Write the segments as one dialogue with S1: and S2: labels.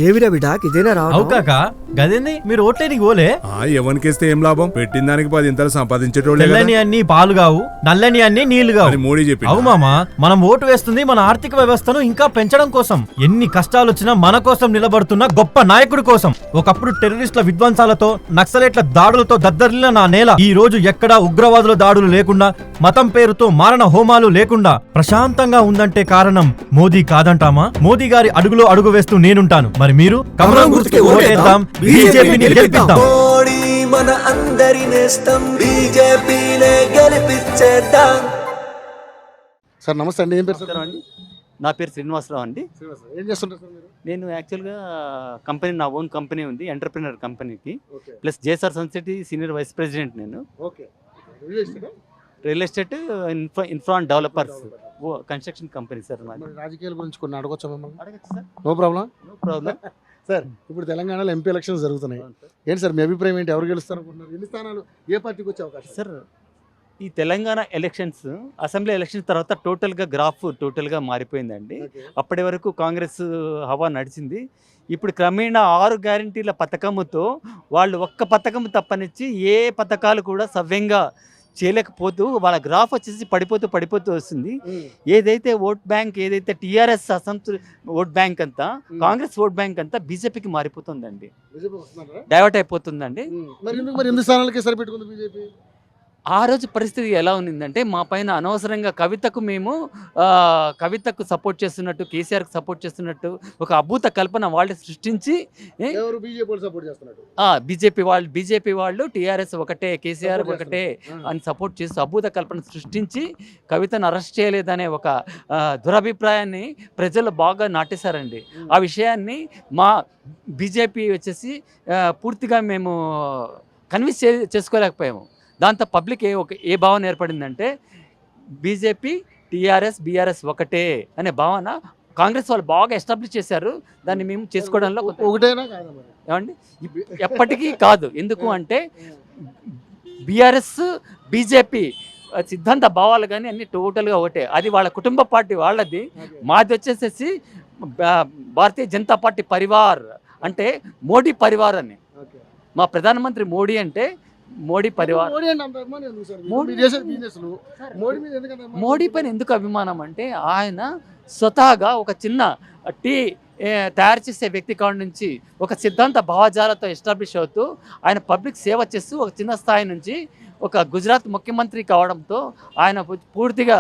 S1: ఏవిరా బిడాక్ ఇదేనా రావు
S2: కాక గదేంది మీరు ఓట్లేనికి పోలే
S3: ఎవరికేస్తే ఏం లాభం? పెట్టిన దానికి 10 ఇంతలు సంపాదించేటోళ్ళే కదా.
S2: తెల్లని అన్ని పాలు కావు, నల్లని అన్ని నీళ్లు కావు.
S3: అని మోడీ చెప్పి
S2: అవు మామా, మనం ఓటు వేస్తుంది మన ఆర్థిక వ్యవస్థను ఇంకా పెంచడం కోసం. ఎన్ని కష్టాలు వచ్చినా మన కోసం నిలబడుతున్న గొప్ప నాయకుడి కోసం. ఒకప్పుడు టెర్రరిస్టుల విధ్వంసాలతో, నక్సలైట్ల దాడులతో దద్దరిల్లిన నా నేల ఈ రోజు ఎక్కడా ఉగ్రవాదుల దాడులు లేకుండా, మతం పేరుతో మారణ హోమాలు లేకుండా ప్రశాంతంగా ఉందంటే కారణం మోదీ కాదంటామా? మోదీ గారి అడుగులో అడుగు వేస్తూ నేనుంటాను. మరి మీరు కమలం గుర్తుకి ఓటేద్దాం, బీజేపీని గెలిపిద్దాం.
S4: మోడీ మన అందరి నేస్తం, బీజేపీనే గెలిపించేద్దాం.
S5: సార్ నమస్తే అండి, ఏం పేరు సార్?
S6: అండి, నా పేరు శ్రీనివాసరావు అండి.
S5: ఏం చేస్తుంటారు సార్ మీరు?
S6: నేను యాక్చువల్గా కంపెనీ, నా ఓన్ కంపెనీ ఉంది, ఎంటర్ప్రినర్ కంపెనీకి.
S5: ఓకే
S6: ప్లస్ జేసార్ సన్సిటీ సీనియర్ వైస్ ప్రెసిడెంట్ నేను.
S5: Okay
S6: real estate infra and developers construction company sir మాది.
S5: మరి రాజకీయాల గురించి కొన్ని అడగొచ్చా మిమ్మల్ని?
S6: అడగచ్చు sir,
S5: no problem.
S6: No problem.
S5: Sir ఇప్పుడు తెలంగాణలో ఎంపీ ఎలక్షన్స్ జరుగుతున్నాయి. ఏంటి సార్ మీ అభిప్రాయం ఏంటి? ఎవరు గెలుస్తారు అనుకుంటున్నారు? ఎన్ని స్థానాలు ఏ పార్టీకి వచ్చే అవకాశం?
S6: సార్ ఈ తెలంగాణ ఎలక్షన్స్, అసెంబ్లీ ఎలక్షన్స్ తర్వాత టోటల్గా మారిపోయిందండి. అప్పటి వరకు కాంగ్రెస్ హవా నడిచింది. ఇప్పుడు క్రమేణా 6 గ్యారంటీల పథకముతో వాళ్ళు ఒక్క పథకం తప్పనిచ్చి ఏ పథకాలు కూడా సవ్యంగా చేయలేకపోతూ వాళ్ళ గ్రాఫ్ వచ్చేసి పడిపోతూ వస్తుంది. ఏదైతే ఓట్ బ్యాంక్, ఏదైతే టీఆర్ఎస్ ఓట్ బ్యాంక్ అంతా, కాంగ్రెస్ ఓట్ బ్యాంక్ అంతా బీజేపీకి మారిపోతుందండి, డైవర్ట్ అయిపోతుందండి.
S5: మరి ఎన్ని స్థానాలకే సరిపెట్టుకుంది బీజేపీ?
S6: ఆ రోజు పరిస్థితి ఎలా ఉన్నిందంటే, మా పైన అనవసరంగా కవితకు సపోర్ట్ చేస్తున్నట్టు, కేసీఆర్కి సపోర్ట్ చేస్తున్నట్టు ఒక అద్భుత కల్పన వాళ్ళు సృష్టించి, బీజేపీ వాళ్ళు టీఆర్ఎస్ ఒకటే, కేసీఆర్ ఒకటే అని సపోర్ట్ చేస్తూ అద్భుత కల్పన సృష్టించి కవితను అరెస్ట్ చేయలేదనే ఒక దురభిప్రాయాన్ని ప్రజలు బాగా నాటేశారండి. ఆ విషయాన్ని మా బీజేపీ వచ్చేసి పూర్తిగా మేము కన్విన్స్ చేసుకోలేకపోయాము. దాంతో పబ్లిక్ ఏ భావన ఏర్పడిందంటే, బీజేపీ, టీఆర్ఎస్, బీఆర్ఎస్ ఒకటే అనే భావన కాంగ్రెస్ వాళ్ళు బాగా ఎస్టాబ్లిష్ చేశారు. దాన్ని మేము చేసుకోవడంలో ఏమండి ఎప్పటికీ కాదు. ఎందుకు అంటే బీఆర్ఎస్, బీజేపీ సిద్ధాంత భావాలు కానీ అన్ని టోటల్గా ఒకటే. అది వాళ్ళ కుటుంబ పార్టీ వాళ్ళది. మాది వచ్చేసేసి భారతీయ జనతా పార్టీ పరివార్, అంటే మోడీ పరివార్ అని. మా ప్రధానమంత్రి మోడీ అంటే మోడీ పరివార్. మోడీ పైన ఎందుకు అభిమానం అంటే, ఆయన స్వతహాగా ఒక చిన్న టీ తయారు చేసే వ్యక్తి కాడి నుంచి ఒక సిద్ధాంత భావజాలతో ఎస్టాబ్లిష్ అవుతూ ఆయన పబ్లిక్ సేవ చేస్తూ ఒక చిన్న స్థాయి నుంచి ఒక గుజరాత్ ముఖ్యమంత్రి కావడంతో ఆయన పూర్తిగా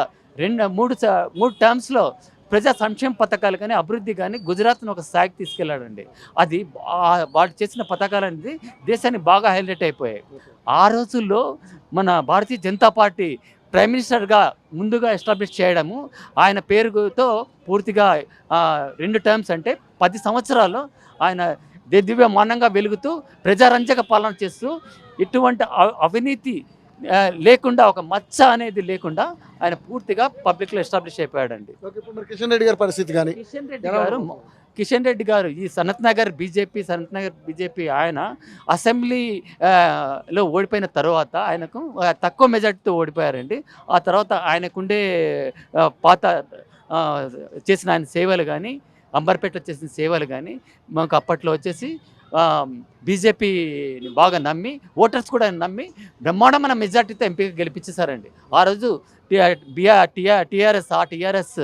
S6: 3 టర్మ్స్లో ప్రజా సంక్షేమ పథకాలు కానీ, అభివృద్ధి కానీ గుజరాత్ను ఒక స్థాయికి తీసుకెళ్లాడండి. అది వాళ్ళు చేసిన పథకాలు అనేది దేశాన్ని బాగా హైలైట్ అయిపోయాయి. ఆ రోజుల్లో మన భారతీయ జనతా పార్టీ ప్రైమ్ మినిస్టర్గా ముందుగా ఎస్టాబ్లిష్ చేయడము, ఆయన పేరుతో పూర్తిగా 2 టర్మ్స్ అంటే 10 సంవత్సరాలు ఆయన దివ్యమానంగా వెలుగుతూ ప్రజారంజక పాలన చేస్తూ, ఎటువంటి అవినీతి లేకుండా, ఒక మచ్చ అనేది లేకుండా ఆయన పూర్తిగా పబ్లిక్లో ఎస్టాబ్లిష్ అయిపోయాడండి.
S5: కిషన్ రెడ్డి గారి పరిస్థితి కానీ,
S6: కిషన్ రెడ్డి గారు ఈ సనత్ నగర్ బీజేపీ ఆయన అసెంబ్లీలో ఓడిపోయిన తర్వాత ఆయనకు తక్కువ మెజార్టీతో ఓడిపోయారండి. ఆ తర్వాత ఆయనకుండే పాత చేసిన ఆయన సేవలు కానీ, అంబర్పేటలో చేసిన సేవలు కానీ, మాకు అప్పట్లో వచ్చేసి బీజేపీని బాగా నమ్మి, ఓటర్స్ కూడా నమ్మి బ్రహ్మాండమైన మెజార్టీతో ఎంపీగా గెలిపించేశారండి. ఆ రోజు టీఆర్ఎస్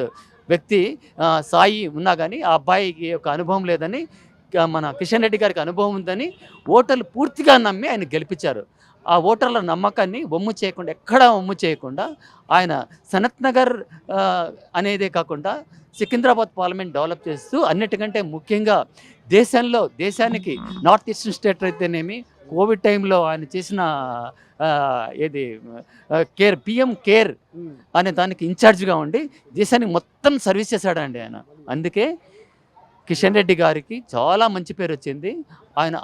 S6: వ్యక్తి సాయి ఉన్నా కానీ ఆ అబ్బాయికి ఒక అనుభవం లేదని, మన కిషన్ రెడ్డి గారికి అనుభవం ఉందని ఓటర్లు పూర్తిగా నమ్మి ఆయన గెలిపించారు. ఆ ఓటర్ల నమ్మకాన్ని ఎక్కడా వమ్ము చేయకుండా ఆయన సనత్ నగర్ అనేదే కాకుండా సికింద్రాబాద్ పార్లమెంట్ డెవలప్ చేస్తూ, అన్నిటికంటే ముఖ్యంగా దేశానికి నార్త్ ఈస్టర్న్ స్టేట్ అయితేనేమి, కోవిడ్ టైంలో ఆయన చేసిన పిఎం కేర్ అనే దానికి ఇన్ఛార్జ్గా ఉండి దేశానికి మొత్తం సర్వీస్ చేశాడండి ఆయన. అందుకే కిషన్ రెడ్డి గారికి చాలా మంచి పేరు వచ్చింది. ఆయన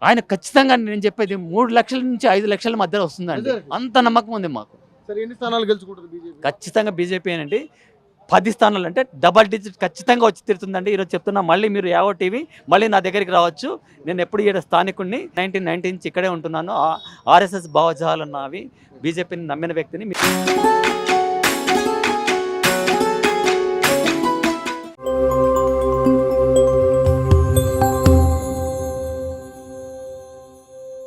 S6: ఆయన ఖచ్చితంగా నేను చెప్పేది 3 లక్షల నుంచి 5 లక్షల మధ్యలో వస్తుందండి. అంత నమ్మకం ఉంది మాకు. ఖచ్చితంగా బీజేపీ అనండి. 10 స్థానాలు అంటే డబల్ డిజిట్ ఖచ్చితంగా వచ్చి తీరుతుందండి. ఈరోజు చెప్తున్నా, మళ్ళీ మీరు యావో టీవీ మళ్ళీ నా దగ్గరికి రావచ్చు. నేను ఎప్పుడు ఇక్కడ స్థానికుడిని, 1990 నుంచి ఇక్కడే ఉంటున్నాను. ఆర్ఎస్ఎస్ భావజాలు నావి, బీజేపీని నమ్మిన వ్యక్తిని.